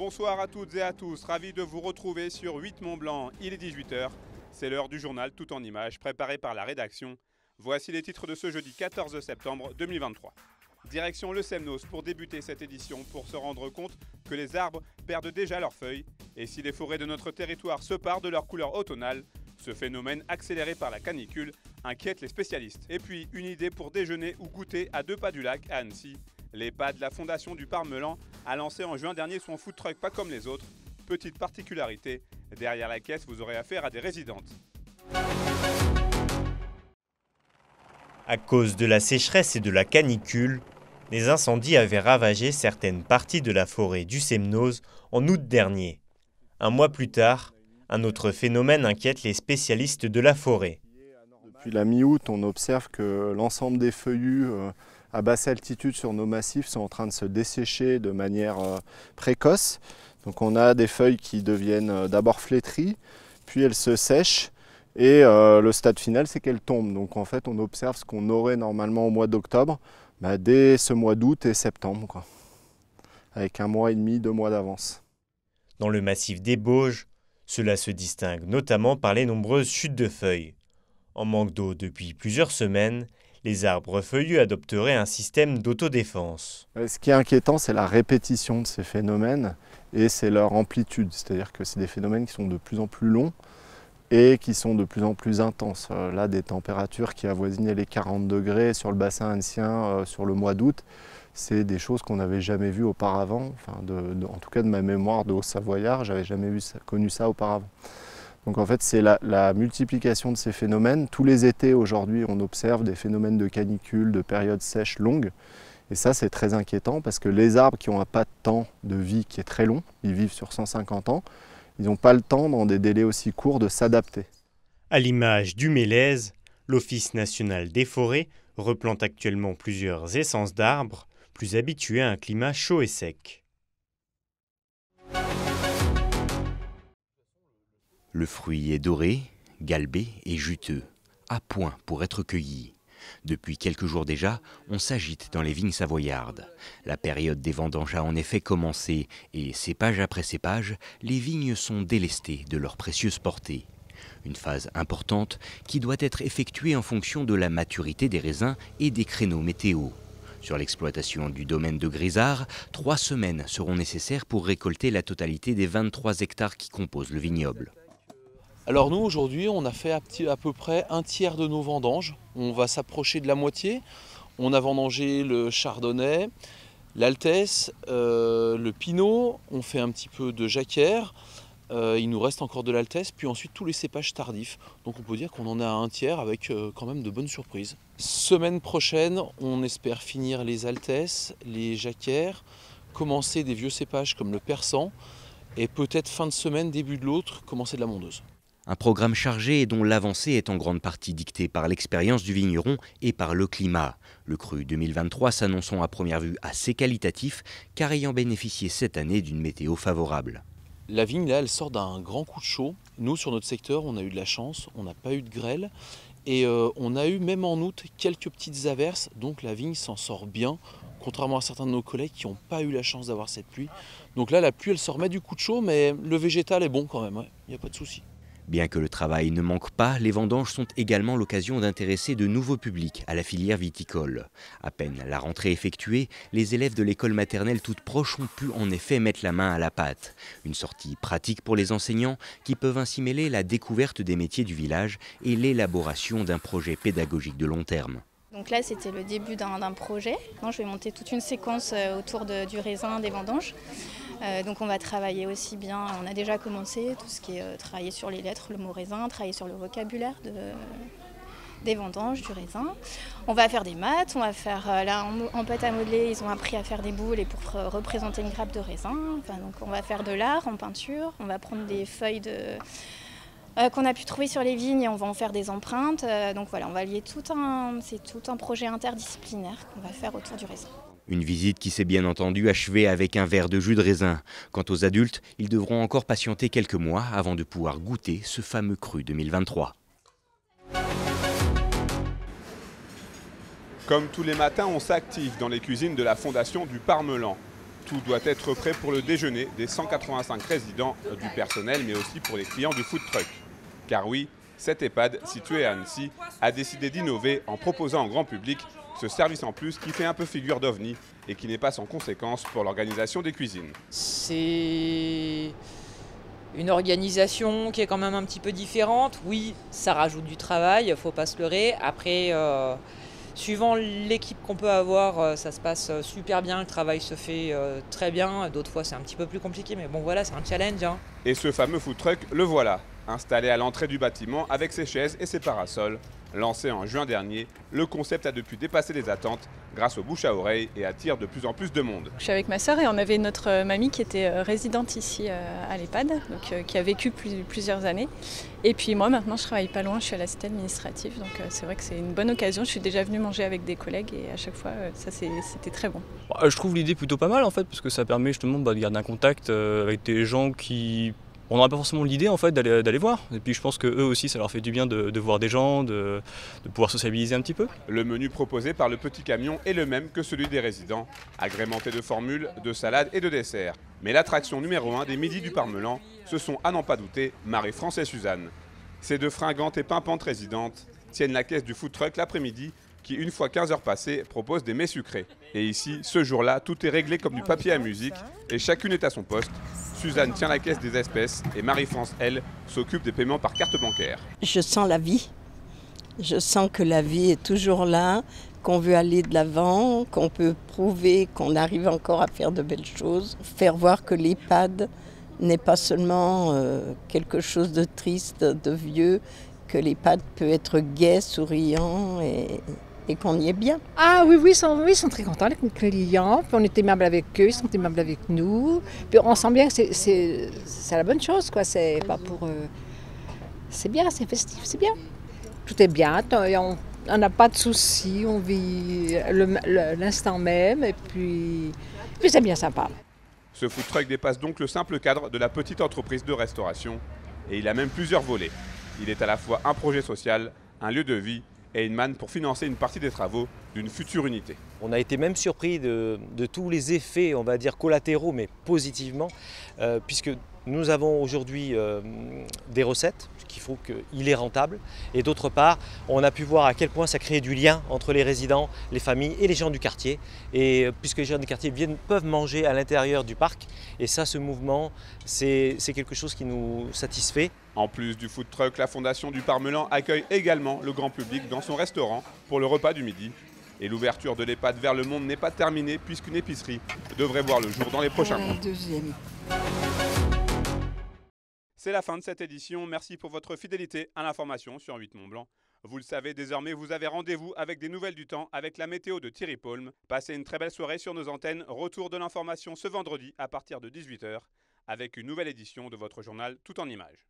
Bonsoir à toutes et à tous, ravi de vous retrouver sur 8 Mont-Blanc, il est 18 h. C'est l'heure du journal tout en images préparé par la rédaction. Voici les titres de ce jeudi 14 septembre 2023. Direction le Semnos pour débuter cette édition pour se rendre compte que les arbres perdent déjà leurs feuilles. Et si les forêts de notre territoire se parent de leur couleur automnale, ce phénomène accéléré par la canicule inquiète les spécialistes. Et puis une idée pour déjeuner ou goûter à 2 pas du lac à Annecy. L'EHPAD de la Fondation du Parmelan a lancé en juin dernier son food truck pas comme les autres. Petite particularité, derrière la caisse vous aurez affaire à des résidentes. À cause de la sécheresse et de la canicule, les incendies avaient ravagé certaines parties de la forêt du Semnos en août dernier. Un mois plus tard, un autre phénomène inquiète les spécialistes de la forêt. Depuis la mi-août, on observe que l'ensemble des feuillus à basse altitude sur nos massifs sont en train de se dessécher de manière précoce. Donc on a des feuilles qui deviennent d'abord flétries, puis elles se sèchent et le stade final c'est qu'elles tombent. Donc en fait on observe ce qu'on aurait normalement au mois d'octobre dès ce mois d'août et septembre, quoi. Avec 1 mois et demi, 2 mois d'avance. Dans le massif des Bauges, cela se distingue notamment par les nombreuses chutes de feuilles. En manque d'eau depuis plusieurs semaines, les arbres feuillus adopteraient un système d'autodéfense. Ce qui est inquiétant, c'est la répétition de ces phénomènes et c'est leur amplitude. C'est-à-dire que c'est des phénomènes qui sont de plus en plus longs et qui sont de plus en plus intenses. Là, des températures qui avoisinaient les 40 degrés sur le bassin annécien sur le mois d'août, c'est des choses qu'on n'avait jamais vues auparavant. Enfin, en tout cas, de ma mémoire de Haut-Savoyard, j'avais jamais connu ça auparavant. Donc en fait, c'est la multiplication de ces phénomènes. Tous les étés, aujourd'hui, on observe des phénomènes de canicule, de périodes sèches longues. Et ça, c'est très inquiétant parce que les arbres qui ont un pas de temps de vie qui est très long, ils vivent sur 150 ans, ils n'ont pas le temps, dans des délais aussi courts, de s'adapter. À l'image du mélèze, l'Office national des forêts replante actuellement plusieurs essences d'arbres, plus habitués à un climat chaud et sec. Le fruit est doré, galbé et juteux, à point pour être cueilli. Depuis quelques jours déjà, on s'agite dans les vignes savoyardes. La période des vendanges a en effet commencé et, cépage après cépage, les vignes sont délestées de leur précieuse portée. Une phase importante qui doit être effectuée en fonction de la maturité des raisins et des créneaux météo. Sur l'exploitation du domaine de Grisard, 3 semaines seront nécessaires pour récolter la totalité des 23 hectares qui composent le vignoble. Alors nous aujourd'hui on a fait à peu près 1/3 de nos vendanges, on va s'approcher de la moitié. On a vendangé le chardonnay, l'altesse, le pinot, on fait un petit peu de jacquère, il nous reste encore de l'altesse, puis ensuite tous les cépages tardifs. Donc on peut dire qu'on en a 1/3 avec quand même de bonnes surprises. Semaine prochaine on espère finir les altesses, les jacquères, commencer des vieux cépages comme le persan et peut-être fin de semaine, début de l'autre, commencer de la mondeuse. Un programme chargé et dont l'avancée est en grande partie dictée par l'expérience du vigneron et par le climat. Le cru 2023 s'annonçant à première vue assez qualitatif car ayant bénéficié cette année d'une météo favorable. La vigne là elle sort d'un grand coup de chaud. Nous sur notre secteur on a eu de la chance, on n'a pas eu de grêle et on a eu même en août quelques petites averses, donc la vigne s'en sort bien. Contrairement à certains de nos collègues qui n'ont pas eu la chance d'avoir cette pluie. Donc là la pluie elle se remet du coup de chaud mais le végétal est bon quand même, il n'y a pas de souci. Bien que le travail ne manque pas, les vendanges sont également l'occasion d'intéresser de nouveaux publics à la filière viticole. À peine la rentrée effectuée, les élèves de l'école maternelle toute proche ont pu en effet mettre la main à la pâte. Une sortie pratique pour les enseignants qui peuvent ainsi mêler la découverte des métiers du village et l'élaboration d'un projet pédagogique de long terme. Donc là, c'était le début d'un projet. Je vais monter toute une séquence autour du raisin, des vendanges. Donc on va travailler aussi bien, on a déjà commencé tout ce qui est travailler sur les lettres, le mot raisin, travailler sur le vocabulaire des vendanges, du raisin. On va faire des maths, on va faire, là en pâte à modeler, ils ont appris à faire des boules et pour représenter une grappe de raisin. Donc on va faire de l'art en peinture, on va prendre des feuilles qu'on a pu trouver sur les vignes et on va en faire des empreintes. Donc voilà, on va lier c'est tout un projet interdisciplinaire qu'on va faire autour du raisin. Une visite qui s'est bien entendu achevée avec un verre de jus de raisin. Quant aux adultes, ils devront encore patienter quelques mois avant de pouvoir goûter ce fameux cru 2023. Comme tous les matins, on s'active dans les cuisines de la Fondation du Parmelan. Tout doit être prêt pour le déjeuner des 185 résidents du personnel, mais aussi pour les clients du food truck. Car oui, cet EHPAD, situé à Annecy, a décidé d'innover en proposant au grand public ce service en plus qui fait un peu figure d'ovni et qui n'est pas sans conséquence pour l'organisation des cuisines. C'est une organisation qui est quand même un petit peu différente. Oui, ça rajoute du travail, il ne faut pas se leurrer. Après, suivant l'équipe qu'on peut avoir, ça se passe super bien, le travail se fait très bien. D'autres fois, c'est un petit peu plus compliqué, mais bon voilà, c'est un challenge. Hein. Et ce fameux food truck, le voilà, installé à l'entrée du bâtiment avec ses chaises et ses parasols. Lancé en juin dernier, le concept a depuis dépassé les attentes grâce aux bouche à oreille et attire de plus en plus de monde. Je suis avec ma sœur et on avait notre mamie qui était résidente ici à l'EHPAD, donc, qui a vécu plusieurs années. Et puis moi maintenant je travaille pas loin, je suis à la cité administrative, donc c'est vrai que c'est une bonne occasion. Je suis déjà venue manger avec des collègues et à chaque fois c'était très bon. Je trouve l'idée plutôt pas mal en fait, parce que ça permet justement de garder un contact avec des gens qui... On n'aura pas forcément l'idée en fait d'aller voir. Et puis je pense que eux aussi ça leur fait du bien de voir des gens, de pouvoir sociabiliser un petit peu. Le menu proposé par le petit camion est le même que celui des résidents, agrémenté de formules, de salades et de desserts. Mais l'attraction numéro 1 des midis du Parmelan, ce sont à n'en pas douter Marie-France et Suzanne. Ces deux fringantes et pimpantes résidentes tiennent la caisse du food truck l'après-midi qui, une fois 15 heures passées, propose des mets sucrés. Et ici, ce jour-là, tout est réglé comme du papier à musique et chacune est à son poste. Suzanne tient la caisse des espèces et Marie-France, elle, s'occupe des paiements par carte bancaire. Je sens la vie. Je sens que la vie est toujours là, qu'on veut aller de l'avant, qu'on peut prouver qu'on arrive encore à faire de belles choses. Faire voir que l'EHPAD n'est pas seulement quelque chose de triste, de vieux, que l'EHPAD peut être gai, souriant et qu'on y est bien. Ah oui, ils sont très contents, les clients. Puis on est aimable avec eux, ils sont aimables avec nous. Puis on sent bien que c'est la bonne chose, quoi. C'est pas pour... c'est bien, c'est festif, c'est bien. Tout est bien, on n'a pas de soucis, on vit l'instant même et puis c'est bien sympa. Ce food truck dépasse donc le simple cadre de la petite entreprise de restauration et il a même plusieurs volets. Il est à la fois un projet social, un lieu de vie et une manne pour financer une partie des travaux d'une future unité. On a été même surpris de tous les effets, on va dire collatéraux, mais positivement, puisque nous avons aujourd'hui des recettes, ce qui faut qu'il est rentable. Et d'autre part, on a pu voir à quel point ça crée du lien entre les résidents, les familles et les gens du quartier. Et puisque les gens du quartier peuvent manger à l'intérieur du parc. Et ça, ce mouvement, c'est quelque chose qui nous satisfait. En plus du food truck, la Fondation du Parmelan accueille également le grand public dans son restaurant pour le repas du midi. Et l'ouverture de l'EHPAD vers le monde n'est pas terminée puisqu'une épicerie devrait voir le jour dans les prochains mois. C'est la fin de cette édition. Merci pour votre fidélité à l'information sur 8 Mont-Blanc. Vous le savez, désormais, vous avez rendez-vous avec des nouvelles du temps avec la météo de Thierry Paulme. Passez une très belle soirée sur nos antennes. Retour de l'information ce vendredi à partir de 18 h avec une nouvelle édition de votre journal tout en images.